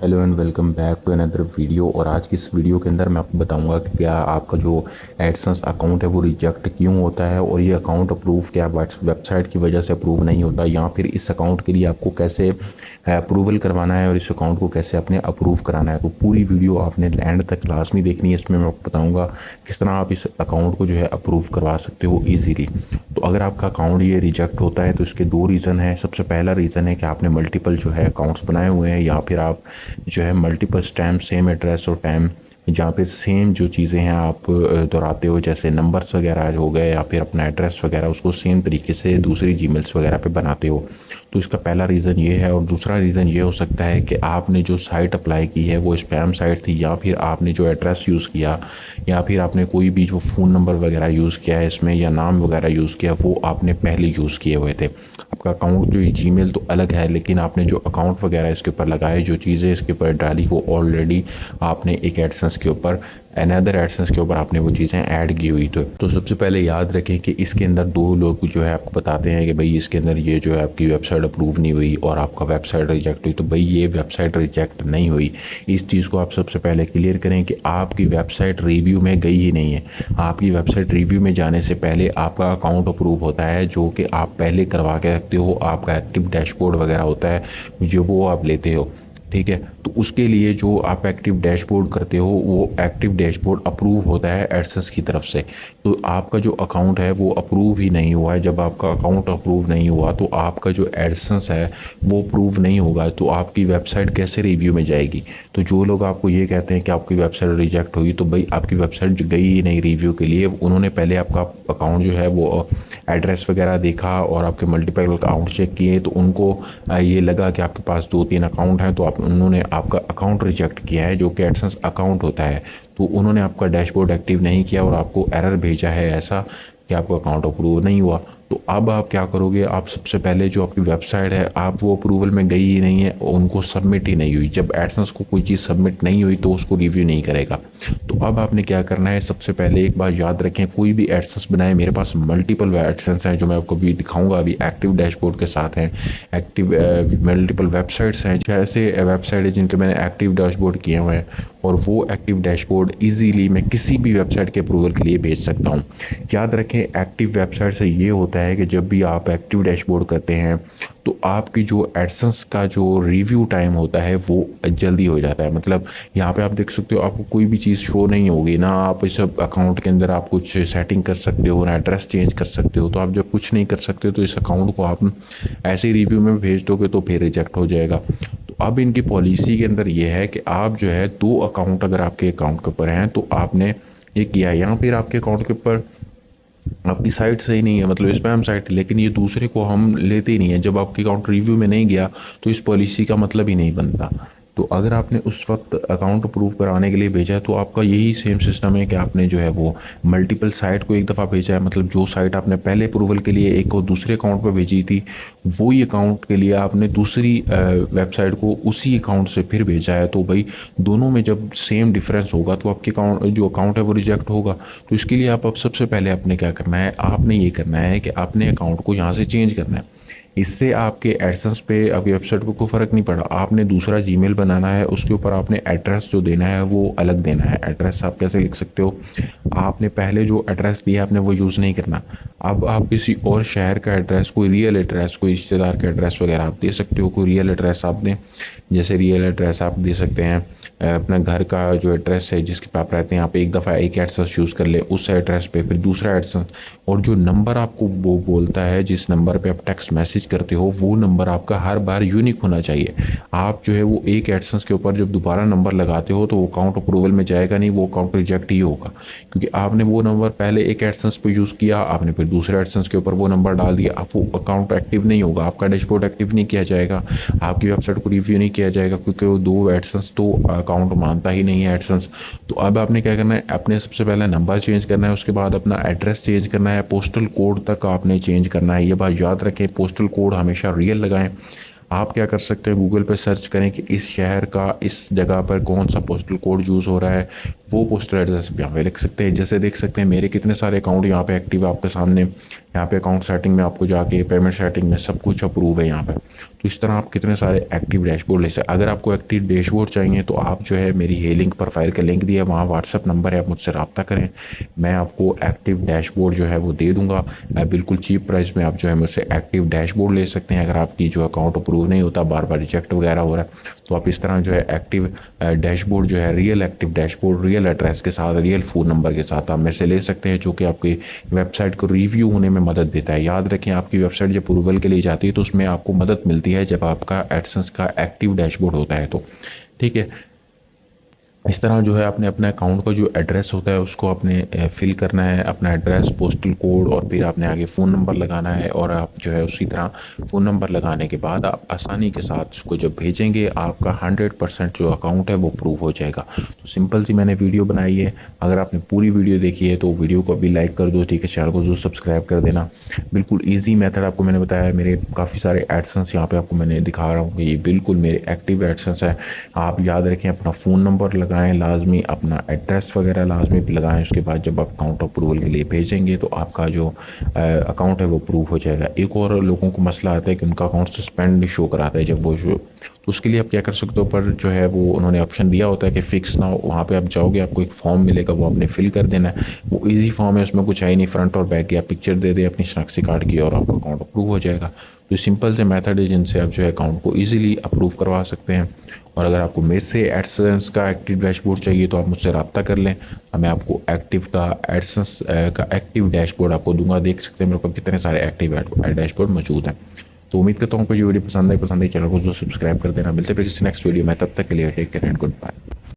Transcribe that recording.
Hello and welcome back to another video. और आज की इस वीडियो के अंदर मैं आपको बताऊंगा कि क्या आपका जो एडसेंस अकाउंट है वो रिजेक्ट क्यों होता है, और ये अकाउंट अप्रूव क्या वेबसाइट की वजह से अप्रूव नहीं होता, या फिर इस अकाउंट के लिए आपको कैसे अप्रूवल करवाना है और इस अकाउंट को कैसे अपने अप्रूव कराना है। तो पूरी वीडियो आपने एंड तक लाजमी देखनी है। इसमें मैं आपको बताऊँगा किस तरह आप इस अकाउंट को जो है अप्रूव करवा सकते हो ईजीली। तो अगर आपका अकाउंट ये रिजेक्ट होता है तो इसके दो रीज़न है। सबसे पहला रीज़न है कि आपने मल्टीपल जो है अकाउंट्स बनाए हुए हैं, या फिर आप जो है मल्टीपल स्टैम्प सेम एड्रेस और टाइम जहाँ पे सेम जो चीज़ें हैं आप दोहराते हो, जैसे नंबर्स वगैरह हो गए या फिर अपना एड्रेस वगैरह उसको सेम तरीके से दूसरी जीमेल्स वगैरह पे बनाते हो। तो इसका पहला रीज़न ये है। और दूसरा रीज़न ये हो सकता है कि आपने जो साइट अप्लाई की है वो स्पैम साइट थी, या फिर आपने जो एड्रेस यूज़ किया या फिर आपने कोई भी जो फ़ोन नंबर वगैरह यूज़ किया है इसमें या नाम वगैरह यूज़ किया वो आपने पहले यूज़ किए हुए थे। आपका अकाउंट जो जीमेल तो अलग है, लेकिन आपने जो अकाउंट वगैरह इसके ऊपर लगाए, जो चीज़ें इसके ऊपर डाली, वो ऑलरेडी आपने एक एडसेंस के ऊपर अनदर एडसेंस के ऊपर आपने वो चीज़ें ऐड की हुई। तो सबसे पहले याद रखें कि इसके अंदर दो लोग जो है आपको बताते हैं कि भाई इसके अंदर ये जो है आपकी वेबसाइट अप्रूव नहीं हुई और आपका वेबसाइट रिजेक्ट हुई। तो भाई ये वेबसाइट रिजेक्ट नहीं हुई, इस चीज़ को आप सबसे पहले क्लियर करें कि आपकी वेबसाइट रिव्यू में गई ही नहीं है। आपकी वेबसाइट रिव्यू में जाने से पहले आपका अकाउंट अप्रूव होता है, जो कि आप पहले करवा के रखते हो। आपका एक्टिव डैशबोर्ड वगैरह होता है जो वो आप लेते हो, ठीक है। तो उसके लिए जो आप एक्टिव डैशबोर्ड करते हो वो एक्टिव डैशबोर्ड अप्रूव होता है एडसेंस की तरफ से। तो आपका जो अकाउंट है वो अप्रूव ही नहीं हुआ है। जब आपका अकाउंट अप्रूव नहीं हुआ तो आपका जो एडसेंस है वो अप्रूव नहीं होगा, तो आपकी वेबसाइट कैसे रिव्यू में जाएगी। तो जो लोग आपको ये कहते हैं कि आपकी वेबसाइट रिजेक्ट हुई, तो भाई आपकी वेबसाइट गई ही नहीं रिव्यू के लिए। उन्होंने पहले आपका अकाउंट जो है वो एड्रेस वगैरह देखा और आपके मल्टीपल अकाउंट चेक किए, तो उनको ये लगा कि आपके पास 2-3 अकाउंट हैं, तो उन्होंने आपका अकाउंट रिजेक्ट किया है, जो कि एडसेंस अकाउंट होता है। तो उन्होंने आपका डैशबोर्ड एक्टिव नहीं किया और आपको एरर भेजा है ऐसा कि आपका अकाउंट अप्रूव नहीं हुआ। तो अब आप क्या करोगे, आप सबसे पहले जो आपकी वेबसाइट है आप वो अप्रूवल में गई ही नहीं है, उनको सबमिट ही नहीं हुई। जब एडसेंस को कोई चीज़ सबमिट नहीं हुई तो उसको रिव्यू नहीं करेगा। तो अब आपने क्या करना है, सबसे पहले एक बात याद रखें, कोई भी एडसेंस बनाए, मेरे पास मल्टीपल एडसेंस हैं जो मैं आपको भी दिखाऊंगा, अभी एक्टिव डैशबोर्ड के साथ हैं। एक्टिव मल्टीपल वेबसाइट्स हैं, ऐसे वेबसाइट है जिनके मैंने एक्टिव डैशबोर्ड किए हुए हैं, और वो एक्टिव डैशबोर्ड ईजीली मैं किसी भी वेबसाइट के अप्रूवल के लिए भेज सकता हूँ। याद रखें, एक्टिव वेबसाइट से ये होता है कि जब भी आप एक्टिव डैशबोर्ड करते हैं तो आपकी जो एडसेंस का जो रिव्यू टाइम होता है वो जल्दी हो जाता है। मतलब यहाँ पे आप देख सकते हो आपको कोई भी चीज़ शो नहीं होगी ना, आप इस अकाउंट के अंदर आप कुछ सेटिंग कर सकते हो ना एड्रेस चेंज कर सकते हो। तो आप जब कुछ नहीं कर सकते तो इस अकाउंट को आप ऐसे ही रिव्यू में भेज दोगे तो फिर रिजेक्ट हो जाएगा। तो अब इनकी पॉलिसी के अंदर ये है कि आप जो है 2 अकाउंट अगर आपके अकाउंट के ऊपर हैं तो आपने ये किया है, या फिर आपके अकाउंट के ऊपर आपकी साइट सही नहीं है, मतलब स्पैम साइट है, लेकिन ये दूसरे को हम लेते ही नहीं है। जब आपके अकाउंट रिव्यू में नहीं गया तो इस पॉलिसी का मतलब ही नहीं बनता। तो अगर आपने उस वक्त अकाउंट अप्रूव कराने के लिए भेजा है तो आपका यही सेम सिस्टम है कि आपने जो है वो मल्टीपल साइट को एक दफ़ा भेजा है। मतलब जो साइट आपने पहले अप्रूवल के लिए एक और दूसरे अकाउंट पर भेजी थी, वही अकाउंट के लिए आपने दूसरी वेबसाइट को उसी अकाउंट से फिर भेजा है। तो भाई दोनों में जब सेम डिफरेंस होगा तो आपके अकाउंट जो अकाउंट है वो रिजेक्ट होगा। तो इसके लिए आप अब सबसे पहले आपने क्या करना है, आपने ये करना है कि आपने अकाउंट को यहाँ से चेंज करना है। इससे आपके एडसेंस पे आपकी वेबसाइट पे कोई फ़र्क नहीं पड़ा। आपने दूसरा जीमेल बनाना है, उसके ऊपर आपने एड्रेस जो देना है वो अलग देना है। एड्रेस आप कैसे लिख सकते हो, आपने पहले जो एड्रेस दिया आपने वो यूज़ नहीं करना। अब आप किसी और शहर का एड्रेस, कोई रियल एड्रेस, कोई रिश्तेदार का एड्रेस वगैरह आप दे सकते हो। कोई रियल एड्रेस आप दें, जैसे रियल एड्रेस आप दे सकते हैं अपना घर का जो एड्रेस है जिसके पे आप रहते हैं। आप एक दफ़ा एक एडसेंस यूज़ कर ले उस एड्रेस पे, फिर दूसरा एडसेंस, और जो नंबर आपको वो बोलता है जिस नंबर पे आप टेक्स्ट मैसेज करते हो वो नंबर आपका हर बार यूनिक होना चाहिए। आप जो है वो एक एडसेंस के ऊपर जब दोबारा नंबर लगाते हो तो वो अकाउंट अप्रूवल में जाएगा नहीं, वो अकाउंट रिजेक्ट ही होगा, क्योंकि आपने वो नंबर पहले एक एडसेंस पे यूज़ किया, आपने फिर दूसरे एडसेंस के ऊपर वो नंबर डाल दिया। अब वो अकाउंट एक्टिव नहीं होगा, आपका डैशबोर्ड एक्टिव नहीं किया जाएगा, आपकी वेबसाइट को रिव्यू नहीं किया जाएगा, क्योंकि वो 2 एडसेंस तो अकाउंट मानता ही नहीं है एडसेंस। तो अब आपने क्या करना है, अपने सबसे पहले नंबर चेंज करना है, उसके बाद अपना एड्रेस चेंज करना है, पोस्टल कोड तक आपने चेंज करना है। ये बात याद रखें, पोस्टल कोड हमेशा रियल लगाएं। आप क्या कर सकते हैं, गूगल पे सर्च करें कि इस शहर का इस जगह पर कौन सा पोस्टल कोड यूज़ हो रहा है, वो पोस्टल एड्रेस यहाँ पे लिख सकते हैं। जैसे देख सकते हैं मेरे कितने सारे अकाउंट यहाँ पे एक्टिव आपके सामने यहाँ पे अकाउंट सेटिंग में आपको जाके पेमेंट सेटिंग में सब कुछ अप्रूव है यहाँ पे। तो इस तरह आप कितने सारे एक्टिव डैशबोर्ड ले सकते। अगर आपको एक्टिव डैशबोर्ड चाहिए तो आप जो है मेरी हे लिंक प्रोफाइल का लिंक दिया है, वहाँ व्हाट्सअप नंबर है, आप मुझसे रब्ता करें, मैं आपको एक्टिव डैशबोर्ड जो है वो दे दूँगा। बिल्कुल चीप प्राइस में आप जो है मुझसे एक्टिव डैशबोर्ड ले सकते हैं। अगर आपकी जो अकाउंट अप्रूव नहीं होता, बार बार रिजेक्ट वगैरह हो रहा है, तो आप इस तरह जो है एक्टिव डैशबोर्ड जो है, real active dashboard real address के साथ, रियल फ़ोन नंबर के साथ आप मेरे से ले सकते हैं, जो कि आपकी वेबसाइट को रिव्यू होने में मदद देता है। याद रखें, आपकी वेबसाइट जब अप्रूवल के लिए जाती है तो उसमें आपको मदद मिलती है जब आपका एडसेंस का एक्टिव डैशबोर्ड होता है तो, ठीक है। इस तरह जो है आपने अपने अकाउंट का जो एड्रेस होता है उसको आपने फिल करना है, अपना एड्रेस, पोस्टल कोड, और फिर आपने आगे फ़ोन नंबर लगाना है। और आप जो है उसी तरह फ़ोन नंबर लगाने के बाद आप आसानी के साथ उसको जब भेजेंगे, आपका 100% जो अकाउंट है वो प्रूव हो जाएगा। तो सिंपल सी मैंने वीडियो बनाई है। अगर आपने पूरी वीडियो देखी है तो वीडियो को अभी लाइक कर दो, ठीक है। चैनल को जरूर सब्सक्राइब कर देना। बिल्कुल ईजी मेथड आपको मैंने बताया है। मेरे काफ़ी सारे एडसेंस यहाँ पे आपको मैंने दिखा रहा हूँ कि ये बिल्कुल मेरे एक्टिव एडसेंस है। आप याद रखें, अपना फ़ोन नंबर लगाएं लाजमी, अपना एड्रेस वगैरह लाजमी लगाएं। उसके बाद जब आप अकाउंट अप्रूवल के लिए भेजेंगे तो आपका जो अकाउंट है वो अप्रूव हो जाएगा। एक और लोगों को मसला आता है कि उनका अकाउंट सस्पेंड शो कराता है जब वो शो, तो उसके लिए आप क्या कर सकते हो, पर जो है वो उन्होंने ऑप्शन दिया होता है कि फिक्स ना हो, वहाँ पे आप जाओगे, आपको एक फॉर्म मिलेगा, वो आपने फिल कर देना है। वो इजी फॉर्म है, उसमें कुछ है ही नहीं, फ्रंट और बैक की आप पिक्चर दे दें अपनी शनाख्ती कार्ड की और आपका अकाउंट अप्रूव हो जाएगा। तो सिंपल से मेथड है जिनसे आप जो है अकाउंट को ईजिली अप्रूव करवा सकते हैं। और अगर आपको मेरे से एडसेंस का एक्टिव डैशबोर्ड चाहिए तो आप मुझसे रब्ता कर लें, मैं आपको एक्टिव का एडसेंस का एक्टिव डैशबोर्ड आपको दूंगा। देख सकते हैं मेरे पास कितने सारे एक्टिव डैशबोर्ड मौजूद हैं। तो उम्मीद करता हूँ आपको ये वीडियो पसंद है। चैनल को जो सब्सक्राइब कर देना। मिलते हैं फिर किसी नेक्स्ट वीडियो में, तब तक के लिए take care and good bye.